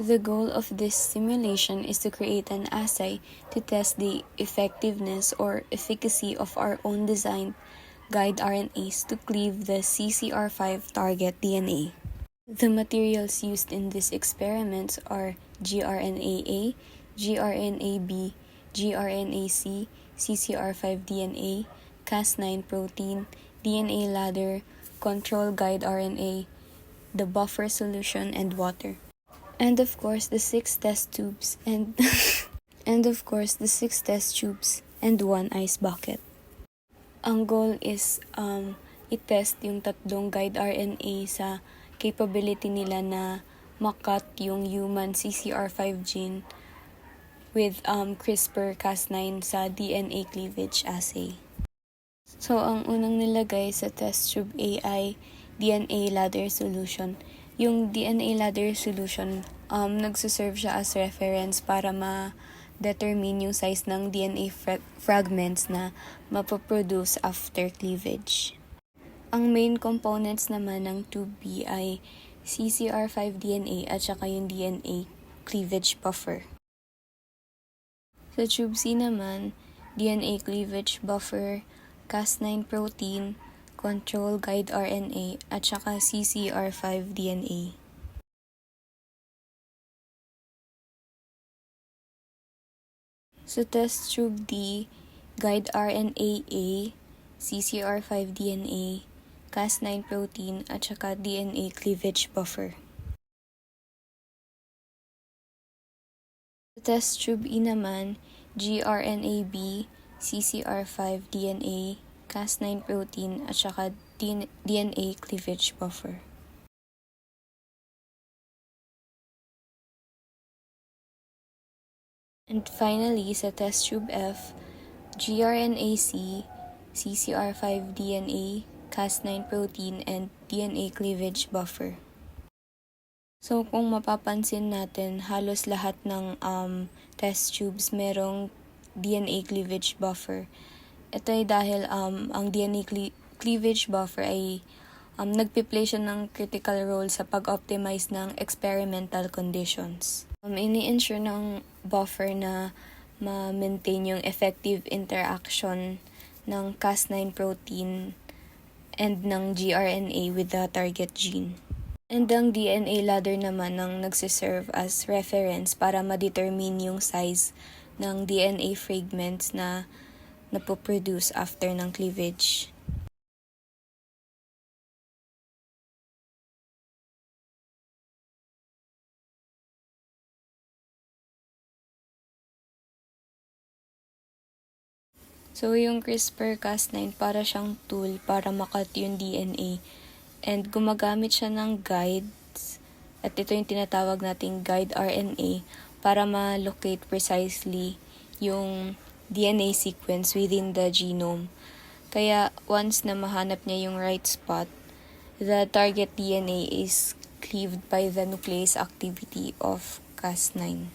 The goal of this simulation is to create an assay to test the effectiveness or efficacy of our own designed guide RNAs to cleave the CCR5 target DNA. The materials used in these experiments are gRNA-A, gRNA-B, gRNA-C, CCR5 DNA, Cas9 protein, DNA ladder, control guide RNA, the buffer solution, and water. And of course, the 6 test tubes and one ice bucket. Ang goal is i-test yung tatlong guide RNA sa capability nila na makat yung human CCR5 gene with CRISPR-Cas9 sa DNA cleavage assay. So, ang unang nilagay sa test tube A ay DNA ladder solution. Yung DNA ladder solution, nagsuserve siya as reference para ma-determine yung size ng DNA fragments na mapoproduce after cleavage. Ang main components naman ng tube B ay CCR5 DNA at saka yung DNA cleavage buffer. Sa tube C naman, DNA cleavage buffer, Cas9 protein, control guide RNA, at saka CCR5 DNA. Sa test tube D, guide RNA-A, CCR5 DNA, Cas9 protein, at saka DNA cleavage buffer. Sa test tube E naman, gRNA-B, CCR5 DNA, Cas9 protein, at saka DNA cleavage buffer. And finally, sa test tube F, gRNA-C, CCR5 DNA, Cas9 protein, and DNA cleavage buffer. So, kung mapapansin natin, halos lahat ng test tubes merong DNA cleavage buffer. Ito ay dahil ang DNA cleavage buffer ay nagpi-play siya ng critical role sa pag-optimize ng experimental conditions. Ini-ensure ng buffer na ma-maintain yung effective interaction ng Cas9 protein and ng gRNA with the target gene. And ang DNA ladder naman ang nagsiserve as reference para ma-determine yung size ng DNA fragments na napoproduce after ng cleavage. So, yung CRISPR-Cas9 para siyang tool para makat yung DNA. And gumagamit siya ng guides, at ito yung tinatawag nating guide RNA, para ma-locate precisely yung DNA sequence within the genome. Kaya once na mahanap niya yung right spot, the target DNA is cleaved by the nuclease activity of Cas9.